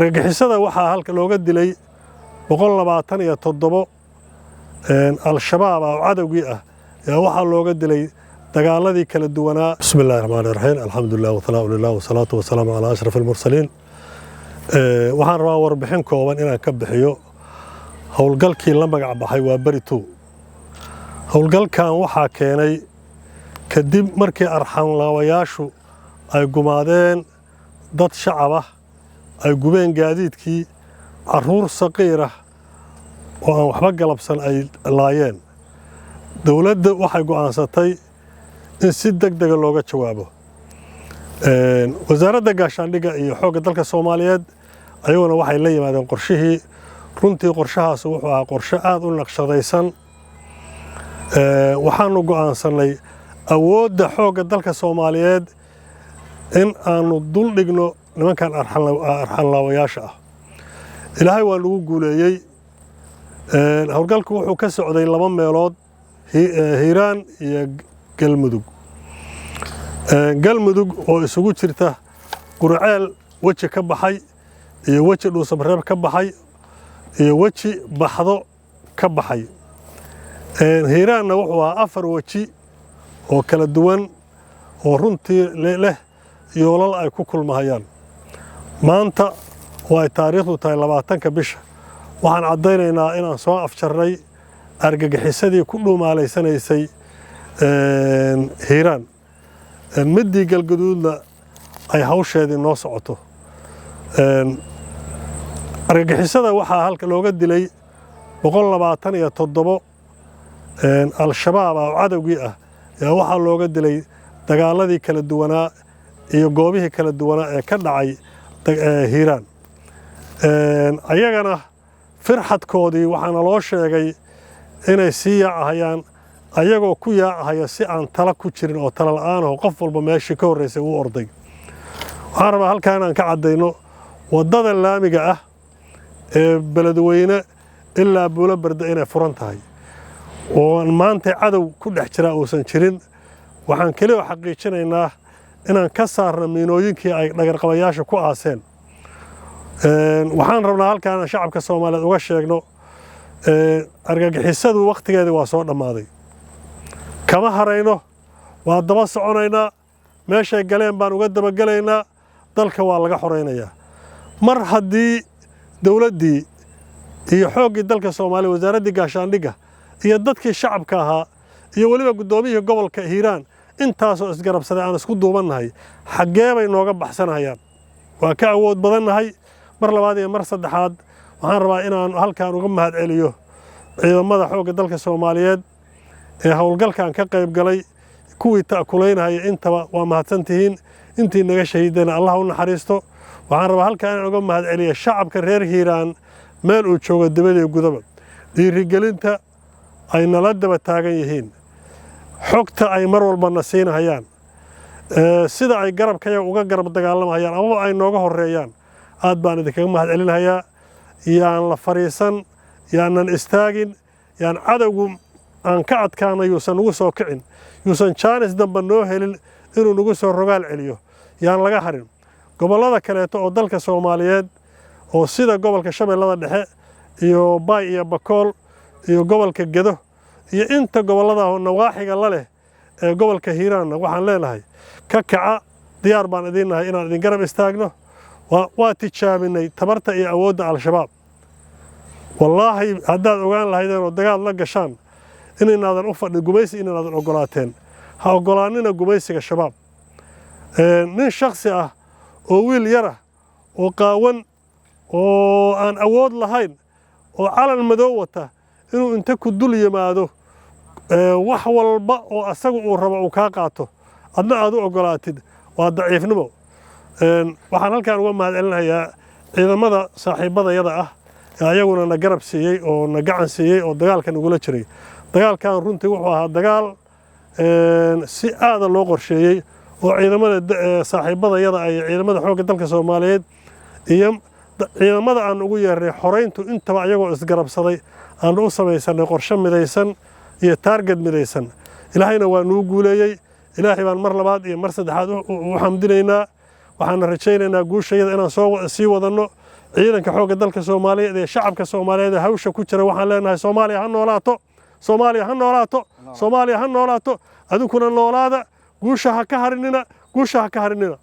argagixisada waxaa halka looga dilay 127 al-shabaab oo cadawgii ah ayaa waxaa looga dilay dagaaladii kala duwanaa. bismillaahi raxmaani raxiim, alxamdulilah wasalaamu lilah wasalaatu wasalaamu calaa ashraf almursaliin. waxaan rabaa warbixin kooban inaan ka bixiyo howlgalkii la magac baxay waa beri 2. howlgalkan waxaa keenay kadib markii arxanlaawayaashu ay gumaadeen dad shacab ah, ay gubeen gaadiidkii, caruur saqiir ah oo aan waxba galabsan ay laayeen. dowladda waxay go'aansatay in si degdeg looga jawaabo. wasaaradda gaashaandhigga iyo xoogga dalka Soomaaliyeed ayaguna waxay la yimaadeen qorshihii. runtii qorshahaas wuxuu ahaa qorshe aad u naqshadaysan. waxaanu go'aansanay awoodda xoogga dalka Soomaaliyeed in aanu dul dhigno nimankan arxanlaawayaasha ah. ilaahay waa nagu guuleeyey. howlgalku wuxuu ka socday 2 meelood, Hiiraan iyo Galmudug. Galmudug oo isugu jirta Qurceel weji ka baxay iyo weji Dhuusamareeb ka baxay iyo weji Baxdo ka baxay. Hiiraanna wuxuu ahaa 4 weji oo kala duwan oo runtii leh yoolal ay ku kulmayaan. maanta waa taariikhdu tahay 20 bisha. waxaan cadaynaynaa inaan soo afjarnay argagixisadii ku dhuumaaleysanaysay Hiiraan. midii Galgaduudna ay hawsheedii noo socoto. argagixisada waxaa halka looga dilay 127 al-shabaab oo cadawgii ah ayaa waxaa looga dilay dagaaladii kala duwanaa iyo goobihii kala duwanaa ee ka dhacay Hiiraan. ayagana firxadkoodii waxaana loo sheegay inay sii yaacayaan ayagoo ku yaacaya si aan tala ku jirin oo tala la'aan ah, qof walba meeshii ka horreysay uu orday. waxaan rabaa halkaan aan ka caddayno waddada laamiga ah ee Beledweyne ilaa Buulobarda inay furan tahay oo maanta cadow ku dhex jira uusan jirin. waxaan kaliya xaqiijinaynaa inaan ka saarno miinooyinkii ay dhagarqabayaasha ku aaseen. waxaan rabnaa halkaan shacabka Soomaaliyeed uga sheegno argagixisadu waqtigeedii waa soo dhammaaday. kama harayno, waa daba soconaynaa, meeshay galeen baan uga dabagelaynaa, dalka waa laga xoreynayaa. mar haddii dowladdii iyo xooggii dalka Soomaaliya, wasaaraddii gaashaandhigga iyo dadkii shacabka ahaa iyo weliba guddoomiyihii gobolka Hiiraan intaasoo isgarabsaday aan isku duubannahay, xaggee bay nooga baxsanayaan? waa ka awood badannahay. mar labaad iyo mar saddexaad waxaan rabaa inaan halkaan uga mahadceliyo ciidamada xoogga dalka Soomaaliyeed ee howlgalkan ka qayb galay, kuwii ta'kuleynaya intaba waa mahadsantihiin. intii naga shahiidayna Allah u naxariisto. waxaan rabaa halkaan inaan uga mahadceliyo shacabka reer Hiiraan meel uu joogo dibadda iyo gudaba, dhiirigelinta ay nala daba taagan yihiin, xogta ay mar walbana siinayaan, sida ay garabkayaga uga garab dagaalamayaan ama ay nooga horeeyaan. aad baan idinkaga mahadcelinayaa. yaan la fariisan, yaanan istaagin, yaan cadowgu aan ka adkaanay yuusan nagu soo kicin, yuusan jaanis damba noo helin inuu nagu soo rogaal celiyo, yaan laga harin. gobollada kaleeto oo dalka Soomaaliyeed oo sida gobolka Shabeellada Dhexe iyo Baay iyo Bakool iyo gobolka Gedo iyo inta gobollada nawaaxiga la leh ee gobolka Hiiraanna waxaan leenahay ka kaca, diyaar baan idin nahay inaan idin garab istaagno. waa tijaabinay tabarta iyo awoodda al-shabaab. wallaahi haddaad ogaan lahaydeen oo dagaal la gashaan inaynaadan u fadhin gumaysi, inaynaadan ogolaateen. ha ogolaanina gumaysiga shabaab. nin shakhsi ah oo wiil yar ah oo qaawan oo aan awood lahayn oo calan madow wata inuu inta ku dul yimaado wax walba oo asagu uu rabo uu kaa qaato adna aad u ogolaatid waa daciifnimo. waxaan halkaan uga mahadcelinayaa ciidamada saaxiibadayada ah ee ayaguna na garab siiyey oo na gacan siiyey oo dagaalkan ugula jiray. dagaalkan runtii wuxuu ahaa dagaal si aad loo qorsheeyey oo ciidamada saaxiibadayada ay ciidamada xoogga dalka Soomaaliyeed iyo ciidamada aan ugu yeernay xoreyntu intaba ayagoo isgarabsaday aan u samaysanay qorshe midaysan iyo target midaysan. ilaahayna waa nuu guuleeyey. ilaahay baan mar labaad iyo mar saddexaad u xamdinaynaa. waxaan rajaynaynaa guushayada inaan sii wadanno. ciidanka xoogga dalka Soomaaliyeed ee shacabka Soomaaliyeed hawsha ku jira waxaan leenahay Soomaaliya ha noolaato Soomaaliya ha noolaato Soomaaliya ha noolaato adinkuna noolaada guusha ha ka harinina